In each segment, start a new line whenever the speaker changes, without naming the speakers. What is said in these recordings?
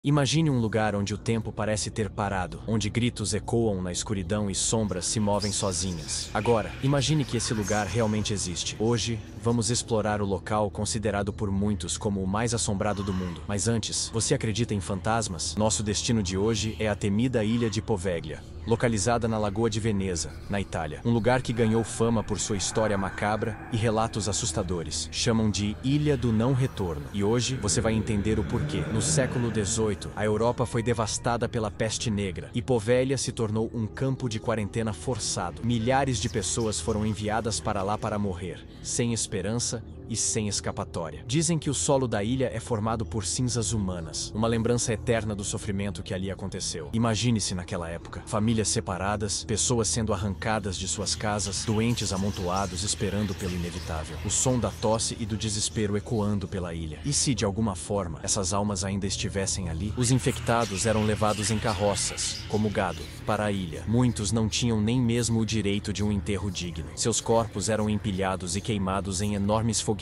Imagine um lugar onde o tempo parece ter parado, onde gritos ecoam na escuridão e sombras se movem sozinhas. Agora, imagine que esse lugar realmente existe. Hoje, vamos explorar o local considerado por muitos como o mais assombrado do mundo. Mas antes, você acredita em fantasmas? Nosso destino de hoje é a temida ilha de Poveglia, localizada na Lagoa de Veneza, na Itália. Um lugar que ganhou fama por sua história macabra e relatos assustadores. Chamam de Ilha do Não Retorno. E hoje, você vai entender o porquê. No século XVIII, a Europa foi devastada pela peste negra e Poveglia se tornou um campo de quarentena forçado. Milhares de pessoas foram enviadas para lá para morrer, sem esperança e sem escapatória. Dizem que o solo da ilha é formado por cinzas humanas, uma lembrança eterna do sofrimento que ali aconteceu. Imagine-se naquela época, famílias separadas, pessoas sendo arrancadas de suas casas, doentes amontoados esperando pelo inevitável. O som da tosse e do desespero ecoando pela ilha. E se, de alguma forma, essas almas ainda estivessem ali? Os infectados eram levados em carroças, como gado, para a ilha. Muitos não tinham nem mesmo o direito de um enterro digno. Seus corpos eram empilhados e queimados em enormes fogueiras,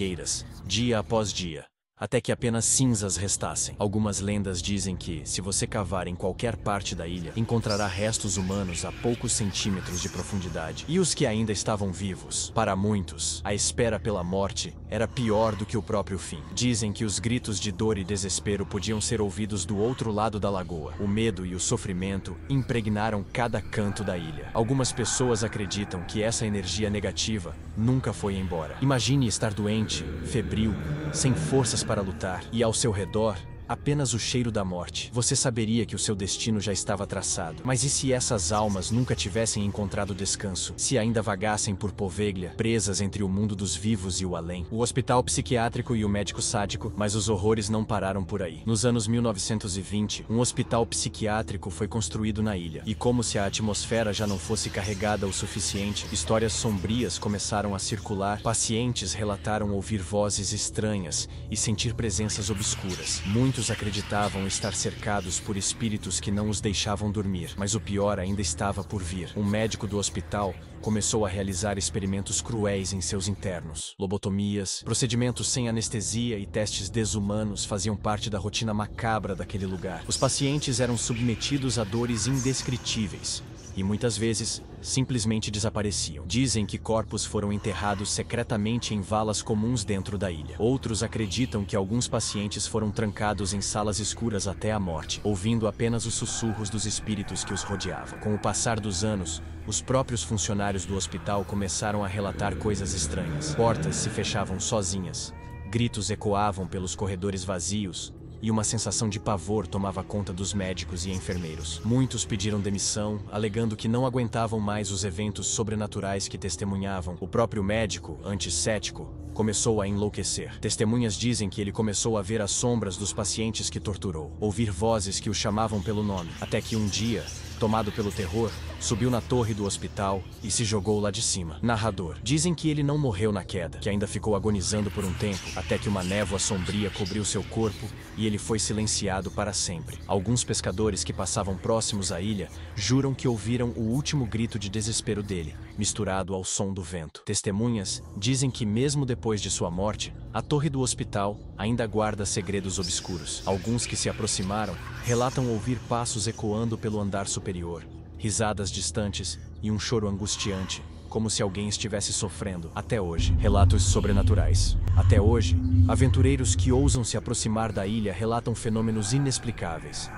dia após dia, até que apenas cinzas restassem. Algumas lendas dizem que, se você cavar em qualquer parte da ilha, encontrará restos humanos a poucos centímetros de profundidade. E os que ainda estavam vivos? Para muitos, a espera pela morte era pior do que o próprio fim. Dizem que os gritos de dor e desespero podiam ser ouvidos do outro lado da lagoa. O medo e o sofrimento impregnaram cada canto da ilha. Algumas pessoas acreditam que essa energia negativa nunca foi embora. Imagine estar doente, febril, sem forças para lutar, e ao seu redor, apenas o cheiro da morte. Você saberia que o seu destino já estava traçado. Mas e se essas almas nunca tivessem encontrado descanso? Se ainda vagassem por Poveglia, presas entre o mundo dos vivos e o além? O hospital psiquiátrico e o médico sádico, mas os horrores não pararam por aí. Nos anos 1920, um hospital psiquiátrico foi construído na ilha. E como se a atmosfera já não fosse carregada o suficiente, histórias sombrias começaram a circular. Pacientes relataram ouvir vozes estranhas e sentir presenças obscuras. Muitos acreditavam estar cercados por espíritos que não os deixavam dormir, mas o pior ainda estava por vir. Um médico do hospital começou a realizar experimentos cruéis em seus internos. Lobotomias, procedimentos sem anestesia e testes desumanos faziam parte da rotina macabra daquele lugar. Os pacientes eram submetidos a dores indescritíveis e muitas vezes simplesmente desapareciam. Dizem que corpos foram enterrados secretamente em valas comuns dentro da ilha. Outros acreditam que alguns pacientes foram trancados em salas escuras até a morte, ouvindo apenas os sussurros dos espíritos que os rodeavam. Com o passar dos anos, os próprios funcionários do hospital começaram a relatar coisas estranhas. Portas se fechavam sozinhas, gritos ecoavam pelos corredores vazios, e uma sensação de pavor tomava conta dos médicos e enfermeiros. Muitos pediram demissão, alegando que não aguentavam mais os eventos sobrenaturais que testemunhavam. O próprio médico, antes cético, começou a enlouquecer. Testemunhas dizem que ele começou a ver as sombras dos pacientes que torturou, ouvir vozes que o chamavam pelo nome, até que um dia, tomado pelo terror, subiu na torre do hospital e se jogou lá de cima. Narrador. Dizem que ele não morreu na queda, que ainda ficou agonizando por um tempo, até que uma névoa sombria cobriu seu corpo e ele foi silenciado para sempre. Alguns pescadores que passavam próximos à ilha juram que ouviram o último grito de desespero dele, misturado ao som do vento. Testemunhas dizem que mesmo depois de sua morte, a torre do hospital ainda guarda segredos obscuros. Alguns que se aproximaram relatam ouvir passos ecoando pelo andar superior, risadas distantes e um choro angustiante, como se alguém estivesse sofrendo. Até hoje, relatos sobrenaturais. Até hoje, aventureiros que ousam se aproximar da ilha relatam fenômenos inexplicáveis.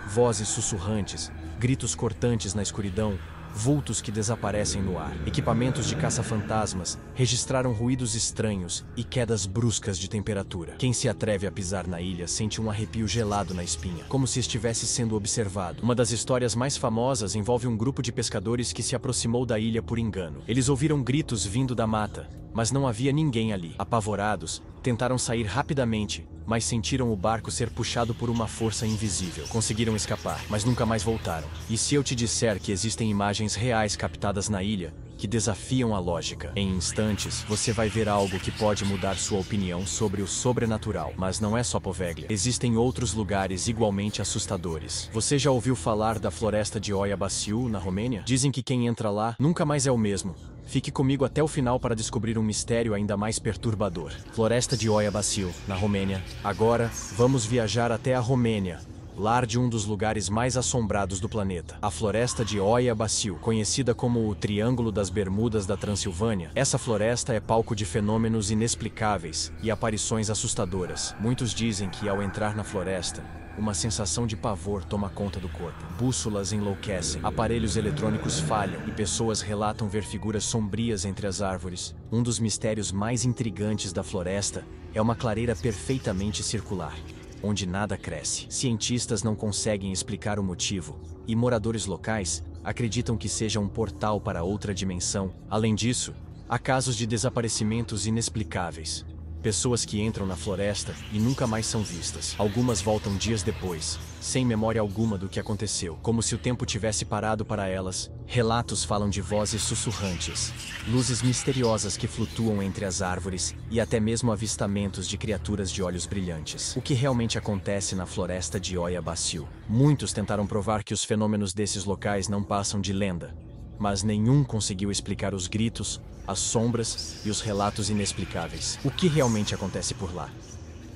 Vozes sussurrantes, gritos cortantes na escuridão, vultos que desaparecem no ar. Equipamentos de caça-fantasmas registraram ruídos estranhos e quedas bruscas de temperatura. Quem se atreve a pisar na ilha sente um arrepio gelado na espinha, como se estivesse sendo observado. Uma das histórias mais famosas envolve um grupo de pescadores que se aproximou da ilha por engano. Eles ouviram gritos vindo da mata, mas não havia ninguém ali. Apavorados, tentaram sair rapidamente, mas sentiram o barco ser puxado por uma força invisível. Conseguiram escapar, mas nunca mais voltaram. E se eu te disser que existem imagens reais captadas na ilha, que desafiam a lógica? Em instantes, você vai ver algo que pode mudar sua opinião sobre o sobrenatural. Mas não é só Poveglia. Existem outros lugares igualmente assustadores. Você já ouviu falar da floresta de Oia Baciu, na Romênia? Dizem que quem entra lá nunca mais é o mesmo. Fique comigo até o final para descobrir um mistério ainda mais perturbador. Floresta de Oia Baciu, na Romênia. Agora, vamos viajar até a Romênia, lar de um dos lugares mais assombrados do planeta, a floresta de Oia Baciu, conhecida como o Triângulo das Bermudas da Transilvânia. Essa floresta é palco de fenômenos inexplicáveis e aparições assustadoras. Muitos dizem que, ao entrar na floresta, uma sensação de pavor toma conta do corpo. Bússolas enlouquecem, aparelhos eletrônicos falham e pessoas relatam ver figuras sombrias entre as árvores. Um dos mistérios mais intrigantes da floresta é uma clareira perfeitamente circular, onde nada cresce. Cientistas não conseguem explicar o motivo, e moradores locais acreditam que seja um portal para outra dimensão. Além disso, há casos de desaparecimentos inexplicáveis. Pessoas que entram na floresta e nunca mais são vistas. Algumas voltam dias depois, sem memória alguma do que aconteceu, como se o tempo tivesse parado para elas. Relatos falam de vozes sussurrantes, luzes misteriosas que flutuam entre as árvores e até mesmo avistamentos de criaturas de olhos brilhantes. O que realmente acontece na floresta de Oia Baciu? Muitos tentaram provar que os fenômenos desses locais não passam de lenda, mas nenhum conseguiu explicar os gritos, as sombras e os relatos inexplicáveis. O que realmente acontece por lá?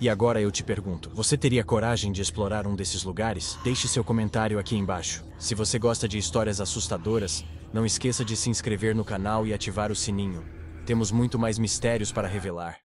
E agora eu te pergunto, você teria coragem de explorar um desses lugares? Deixe seu comentário aqui embaixo. Se você gosta de histórias assustadoras, não esqueça de se inscrever no canal e ativar o sininho. Temos muito mais mistérios para revelar.